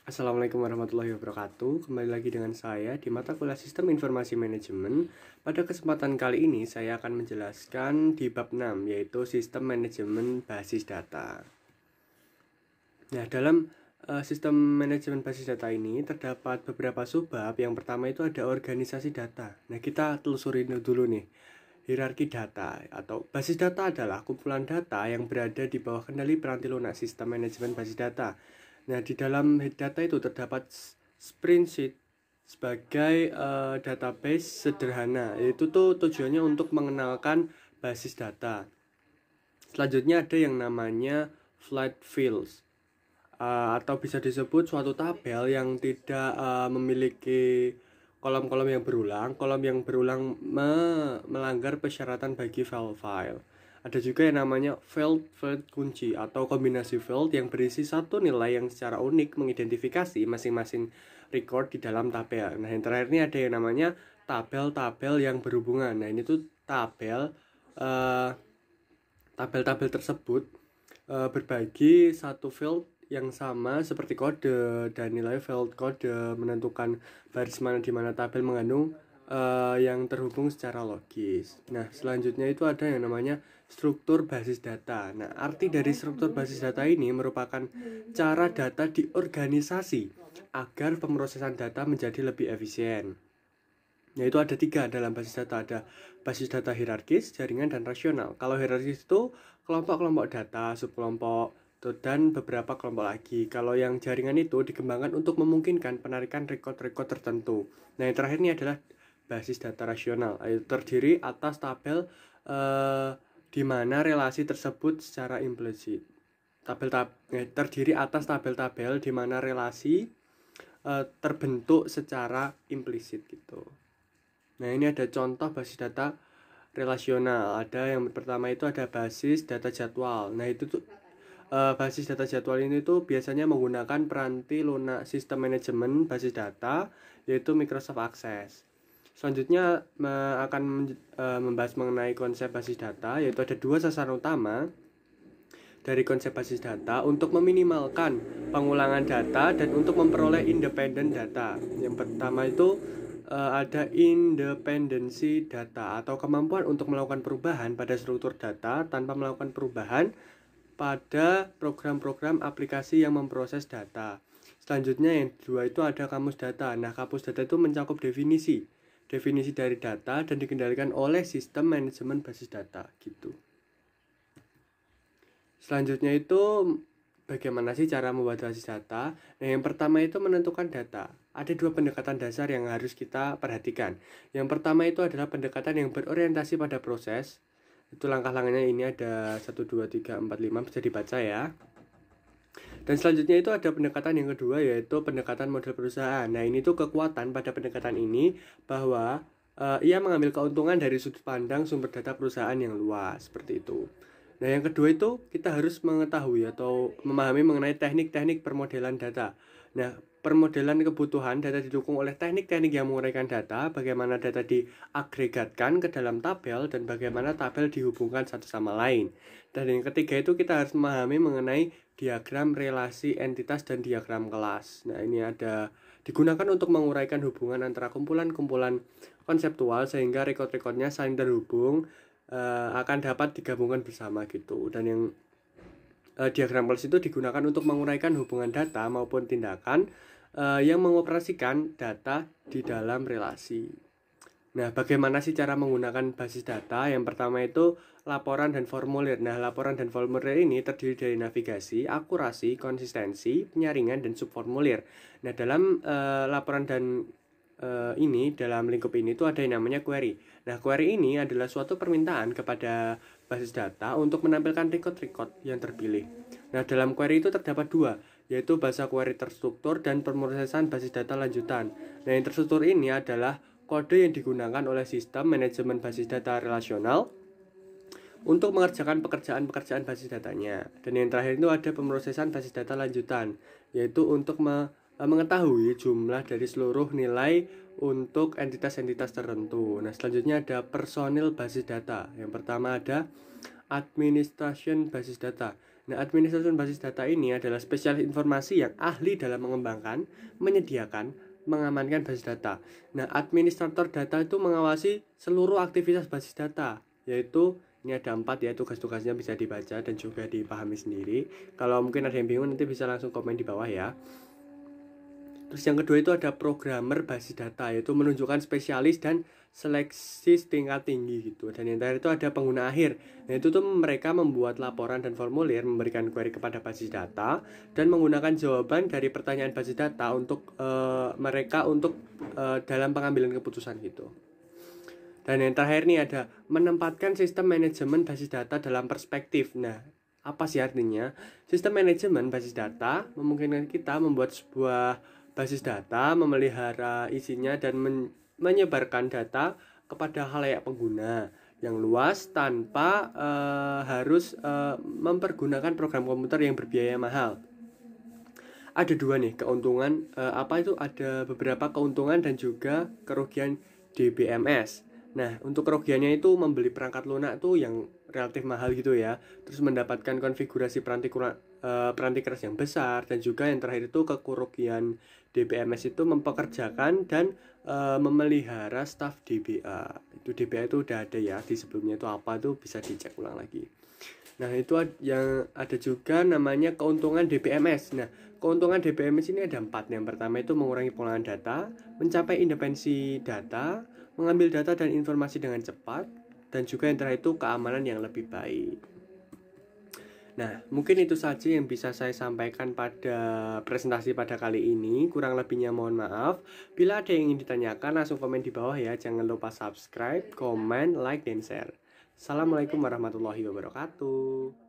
Assalamualaikum warahmatullahi wabarakatuh. Kembali lagi dengan saya di mata kuliah Sistem Informasi Manajemen. Pada kesempatan kali ini saya akan menjelaskan di bab 6, yaitu Sistem Manajemen Basis Data. Nah, dalam Sistem Manajemen Basis Data ini terdapat beberapa subbab. Yang pertama itu ada organisasi data. Nah, kita telusuri dulu nih. Hierarki data atau basis data adalah kumpulan data yang berada di bawah kendali piranti lunak sistem manajemen basis data. Nah, di dalam data itu terdapat spreadsheet sebagai database sederhana, yaitu tuh tujuannya untuk mengenalkan basis data. Selanjutnya ada yang namanya flat fields, atau bisa disebut suatu tabel yang tidak memiliki kolom-kolom yang berulang. Kolom yang berulang melanggar persyaratan bagi file. Ada juga yang namanya field kunci atau kombinasi field yang berisi satu nilai yang secara unik mengidentifikasi masing-masing record di dalam tabel. Nah, yang terakhir ini ada yang namanya tabel-tabel yang berhubungan. Nah, ini tuh tabel-tabel tersebut berbagi satu field yang sama seperti kode, dan nilai field kode menentukan baris mana di mana tabel mengandung yang terhubung secara logis. Nah, selanjutnya itu ada yang namanya struktur basis data. Nah, arti dari struktur basis data ini merupakan cara data diorganisasi agar pemrosesan data menjadi lebih efisien. Yaitu ada 3 dalam basis data. Ada basis data hierarkis, jaringan, dan rasional. Kalau hierarkis itu kelompok-kelompok data, subkelompok, dan beberapa kelompok lagi. Kalau yang jaringan itu dikembangkan untuk memungkinkan penarikan record-record tertentu. Nah, yang terakhir ini adalah basis data rasional, yaitu terdiri atas tabel di mana relasi tersebut secara implisit. Terdiri atas tabel-tabel di mana relasi terbentuk secara implisit gitu. Nah, ini ada contoh basis data relasional. Ada yang pertama itu ada basis data jadwal. Nah, itu tuh basis data jadwal ini tuh biasanya menggunakan peranti lunak sistem manajemen basis data, yaitu Microsoft Access. Selanjutnya akan membahas mengenai konsep basis data, yaitu ada 2 sasaran utama dari konsep basis data: untuk meminimalkan pengulangan data dan untuk memperoleh independen data. Yang pertama itu ada independensi data atau kemampuan untuk melakukan perubahan pada struktur data tanpa melakukan perubahan pada program-program aplikasi yang memproses data. Selanjutnya yang kedua itu ada kamus data. Nah, kamus data itu mencakup definisi dari data dan dikendalikan oleh sistem manajemen basis data gitu. Selanjutnya itu bagaimana sih cara membuat basis data? Nah, yang pertama itu menentukan data. Ada 2 pendekatan dasar yang harus kita perhatikan. Yang pertama itu adalah pendekatan yang berorientasi pada proses. Itu langkah-langkahnya ini ada 1, 2, 3, 4, 5, bisa dibaca ya. Dan selanjutnya itu ada pendekatan yang kedua, yaitu pendekatan model perusahaan. Nah, ini tuh kekuatan pada pendekatan ini bahwa ia mengambil keuntungan dari sudut pandang sumber data perusahaan yang luas, seperti itu. Nah, yang kedua itu kita harus mengetahui atau memahami mengenai teknik-teknik permodelan data. Nah, permodelan kebutuhan data didukung oleh teknik-teknik yang menguraikan data, bagaimana data diagregatkan ke dalam tabel, dan bagaimana tabel dihubungkan satu sama lain. Dan yang ketiga itu kita harus memahami mengenai diagram relasi entitas dan diagram kelas. Nah, ini digunakan untuk menguraikan hubungan antara kumpulan-kumpulan konseptual sehingga record-recordnya saling terhubung, akan dapat digabungkan bersama gitu. Dan yang diagram kelas itu digunakan untuk menguraikan hubungan data maupun tindakan yang mengoperasikan data di dalam relasi. Nah, bagaimana sih cara menggunakan basis data? Yang pertama itu laporan dan formulir. Nah, laporan dan formulir ini terdiri dari navigasi, akurasi, konsistensi, penyaringan, dan subformulir. Nah, dalam laporan dan ini, dalam lingkup ini itu ada yang namanya query. Nah, query ini adalah suatu permintaan kepada basis data untuk menampilkan record-record yang terpilih. Nah, dalam query itu terdapat 2, yaitu bahasa query terstruktur dan pemrosesan basis data lanjutan. Nah, yang terstruktur ini adalah kode yang digunakan oleh sistem manajemen basis data relasional untuk mengerjakan pekerjaan-pekerjaan basis datanya. Dan yang terakhir itu ada pemrosesan basis data lanjutan, yaitu untuk mengetahui jumlah dari seluruh nilai untuk entitas-entitas tertentu. Nah, selanjutnya ada personil basis data. Yang pertama ada administration basis data. Nah, administrator basis data ini adalah spesialis informasi yang ahli dalam mengembangkan, menyediakan, mengamankan basis data. Nah, administrator data itu mengawasi seluruh aktivitas basis data, yaitu ini ada 4 ya, tugas-tugasnya bisa dibaca dan juga dipahami sendiri. Kalau mungkin ada yang bingung nanti bisa langsung komen di bawah ya. Terus yang kedua itu ada programmer basis data, yaitu menunjukkan spesialis dan seleksi tingkat tinggi gitu. Dan yang terakhir itu ada pengguna akhir. Nah, itu tuh mereka membuat laporan dan formulir, memberikan query kepada basis data dan menggunakan jawaban dari pertanyaan basis data untuk mereka untuk dalam pengambilan keputusan gitu. Dan yang terakhir nih ada menempatkan sistem manajemen basis data dalam perspektif. Nah, apa sih artinya? Sistem manajemen basis data memungkinkan kita membuat sebuah basis data, memelihara isinya dan menyebarkan data kepada khalayak pengguna yang luas tanpa harus mempergunakan program komputer yang berbiaya mahal. Ada dua nih keuntungan, ada beberapa keuntungan dan juga kerugian DBMS. Nah, untuk kerugiannya itu membeli perangkat lunak tuh yang relatif mahal gitu ya, terus mendapatkan konfigurasi peranti keras yang besar, dan juga yang terakhir itu kerugian DBMS itu mempekerjakan dan memelihara staf DBA. Itu DBA itu udah ada ya di sebelumnya, itu apa tuh bisa dicek ulang lagi. Nah, itu yang ada juga namanya keuntungan DBMS. Nah, keuntungan DBMS ini ada 4. Yang pertama itu mengurangi pengolahan data, mencapai independensi data, mengambil data dan informasi dengan cepat, dan juga yang terakhir itu keamanan yang lebih baik. Nah, mungkin itu saja yang bisa saya sampaikan pada presentasi pada kali ini. Kurang lebihnya mohon maaf. Bila ada yang ingin ditanyakan, langsung komen di bawah ya. Jangan lupa subscribe, komen, like, dan share. Assalamualaikum warahmatullahi wabarakatuh.